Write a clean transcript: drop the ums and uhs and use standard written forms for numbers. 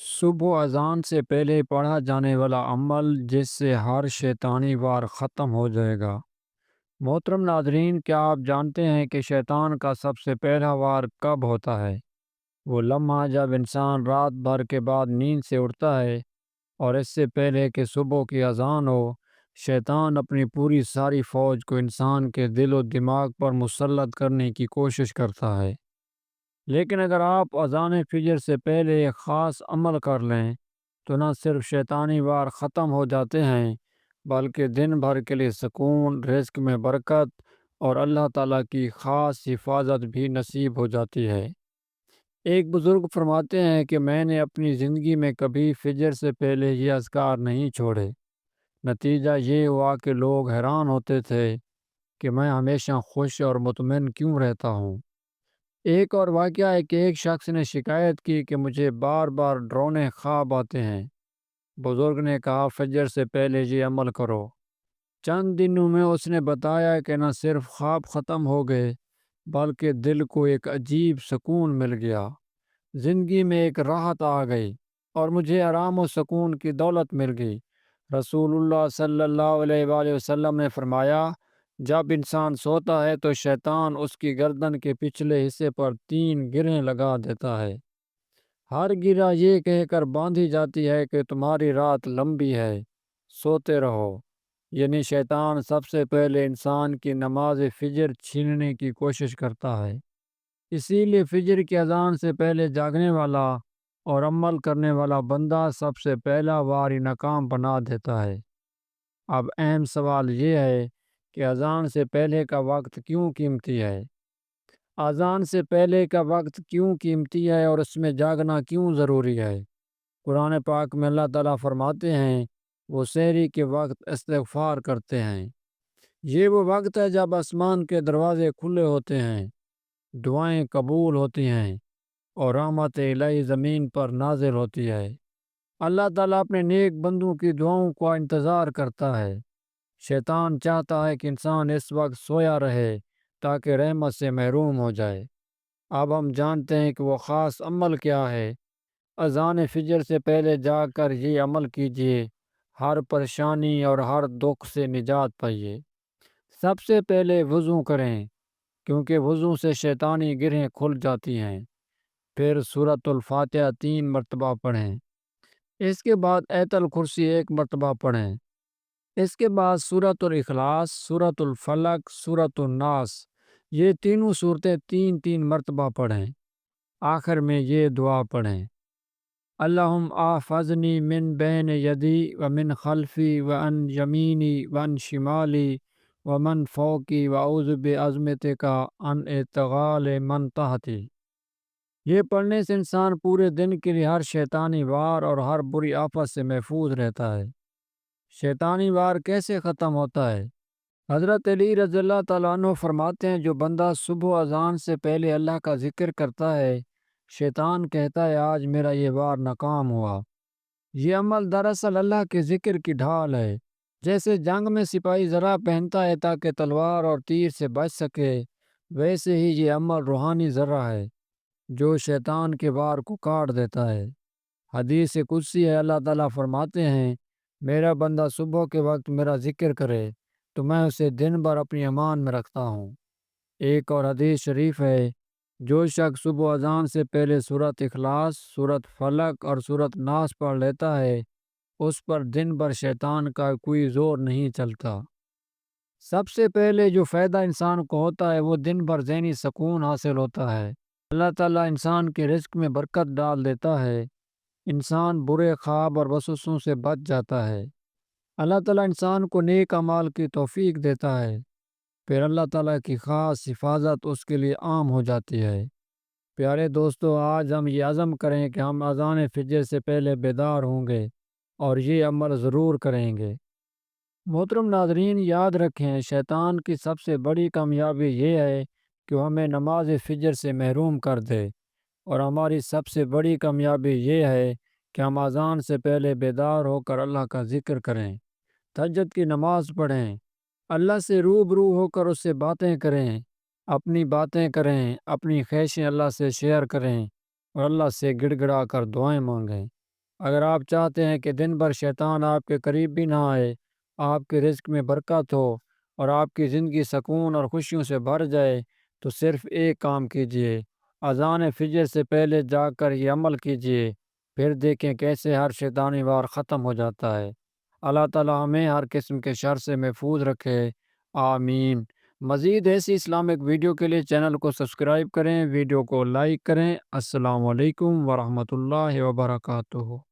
صبح اذان سے پہلے پڑھا جانے والا عمل جس سے ہر شیطانی وار ختم ہو جائے گا۔ محترم ناظرین، کیا آپ جانتے ہیں کہ شیطان کا سب سے پہلا وار کب ہوتا ہے؟ وہ لمحہ جب انسان رات بھر کے بعد نیند سے اٹھتا ہے اور اس سے پہلے کہ صبح کی اذان ہو، شیطان اپنی پوری ساری فوج کو انسان کے دل و دماغ پر مسلط کرنے کی کوشش کرتا ہے۔ لیکن اگر آپ اذان فجر سے پہلے ایک خاص عمل کر لیں تو نہ صرف شیطانی وار ختم ہو جاتے ہیں، بلکہ دن بھر کے لیے سکون، رزق میں برکت اور اللہ تعالیٰ کی خاص حفاظت بھی نصیب ہو جاتی ہے۔ ایک بزرگ فرماتے ہیں کہ میں نے اپنی زندگی میں کبھی فجر سے پہلے یہ اذکار نہیں چھوڑے۔ نتیجہ یہ ہوا کہ لوگ حیران ہوتے تھے کہ میں ہمیشہ خوش اور مطمئن کیوں رہتا ہوں۔ ایک اور واقعہ ہے کہ ایک شخص نے شکایت کی کہ مجھے بار بار ڈراؤنے خواب آتے ہیں۔ بزرگ نے کہا، فجر سے پہلے یہ عمل کرو۔ چند دنوں میں اس نے بتایا کہ نہ صرف خواب ختم ہو گئے بلکہ دل کو ایک عجیب سکون مل گیا، زندگی میں ایک راحت آ گئی اور مجھے آرام و سکون کی دولت مل گئی۔ رسول اللہ صلی اللہ علیہ وآلہ وسلم نے فرمایا، جب انسان سوتا ہے تو شیطان اس کی گردن کے پچھلے حصے پر 3 گرہیں لگا دیتا ہے۔ ہر گرہ یہ کہہ کر باندھی جاتی ہے کہ تمہاری رات لمبی ہے، سوتے رہو۔ یعنی شیطان سب سے پہلے انسان کی نماز فجر چھیننے کی کوشش کرتا ہے۔ اسی لیے فجر کی اذان سے پہلے جاگنے والا اور عمل کرنے والا بندہ سب سے پہلا واری ناکام بنا دیتا ہے۔ اب اہم سوال یہ ہے کہ اذان سے پہلے کا وقت کیوں قیمتی ہے؟ اذان سے پہلے کا وقت کیوں قیمتی ہے اور اس میں جاگنا کیوں ضروری ہے؟ قرآن پاک میں اللہ تعالیٰ فرماتے ہیں، وہ سحری کے وقت استغفار کرتے ہیں۔ یہ وہ وقت ہے جب آسمان کے دروازے کھلے ہوتے ہیں، دعائیں قبول ہوتی ہیں اور رحمت الہی زمین پر نازل ہوتی ہے۔ اللہ تعالیٰ اپنے نیک بندوں کی دعاؤں کا انتظار کرتا ہے۔ شیطان چاہتا ہے کہ انسان اس وقت سویا رہے تاکہ رحمت سے محروم ہو جائے۔ اب ہم جانتے ہیں کہ وہ خاص عمل کیا ہے۔ اذان فجر سے پہلے جا کر یہ عمل کیجیے، ہر پریشانی اور ہر دکھ سے نجات پائیے۔ سب سے پہلے وضو کریں، کیونکہ وضو سے شیطانی گرہیں کھل جاتی ہیں۔ پھر سورۃ الفاتحہ 3 مرتبہ پڑھیں۔ اس کے بعد آیت الکرسی 1 مرتبہ پڑھیں۔ اس کے بعد سورۃ الاخلاص، سورۃ الفلق، سورۃ الناس، یہ تینوں صورتیں 3 مرتبہ پڑھیں۔ آخر میں یہ دعا پڑھیں، اللہم احفظنی من بین یدی ومن خلفی وعن یمینی وعن شمالی ومن فوقی واعوذ بعظمتک ان اغتال من تحتی۔ یہ پڑھنے سے انسان پورے دن کے لیے ہر شیطانی وار اور ہر بری آفت سے محفوظ رہتا ہے۔ شیطانی وار کیسے ختم ہوتا ہے؟ حضرت علی رضی اللہ تعالیٰ عنہ فرماتے ہیں، جو بندہ صبح اذان سے پہلے اللہ کا ذکر کرتا ہے، شیطان کہتا ہے آج میرا یہ وار ناکام ہوا۔ یہ عمل دراصل اللہ کے ذکر کی ڈھال ہے۔ جیسے جنگ میں سپاہی زرہ پہنتا ہے تاکہ تلوار اور تیر سے بچ سکے، ویسے ہی یہ عمل روحانی ذرہ ہے جو شیطان کے وار کو کاٹ دیتا ہے۔ حدیث قدسی ہے، اللہ تعالیٰ فرماتے ہیں، میرا بندہ صبح کے وقت میرا ذکر کرے تو میں اسے دن بھر اپنی امان میں رکھتا ہوں۔ ایک اور حدیث شریف ہے، جو شخص صبح اذان سے پہلے سورۃ اخلاص، سورۃ فلق اور سورۃ ناس پڑھ لیتا ہے، اس پر دن بھر شیطان کا کوئی زور نہیں چلتا۔ سب سے پہلے جو فائدہ انسان کو ہوتا ہے وہ دن بھر ذہنی سکون حاصل ہوتا ہے۔ اللہ تعالیٰ انسان کے رزق میں برکت ڈال دیتا ہے، انسان برے خواب اور وسوسوں سے بچ جاتا ہے۔ اللہ تعالیٰ انسان کو نیک اعمال کی توفیق دیتا ہے، پھر اللہ تعالیٰ کی خاص حفاظت اس کے لیے عام ہو جاتی ہے۔ پیارے دوستو، آج ہم یہ عزم کریں کہ ہم اذان فجر سے پہلے بیدار ہوں گے اور یہ عمل ضرور کریں گے۔ محترم ناظرین، یاد رکھیں، شیطان کی سب سے بڑی کامیابی یہ ہے کہ وہ ہمیں نماز فجر سے محروم کر دے، اور ہماری سب سے بڑی کامیابی یہ ہے کہ ہم اذان سے پہلے بیدار ہو کر اللہ کا ذکر کریں، تہجد کی نماز پڑھیں، اللہ سے روبرو ہو کر اس سے باتیں کریں، اپنی باتیں کریں، اپنی خواہشیں اللہ سے شیئر کریں اور اللہ سے گڑ گڑا کر دعائیں مانگیں۔ اگر آپ چاہتے ہیں کہ دن بھر شیطان آپ کے قریب بھی نہ آئے، آپ کے رزق میں برکت ہو اور آپ کی زندگی سکون اور خوشیوں سے بھر جائے، تو صرف ایک کام کیجیے: اذان فجر سے پہلے جاگ کر یہ عمل کیجیے، پھر دیکھیں کیسے ہر شیطانی وار ختم ہو جاتا ہے۔ اللہ تعالی ہمیں ہر قسم کے شر سے محفوظ رکھے، آمین۔ مزید ایسی اسلامک ویڈیو کے لیے چینل کو سبسکرائب کریں، ویڈیو کو لائک کریں۔ السلام علیکم ورحمۃ اللہ وبرکاتہ۔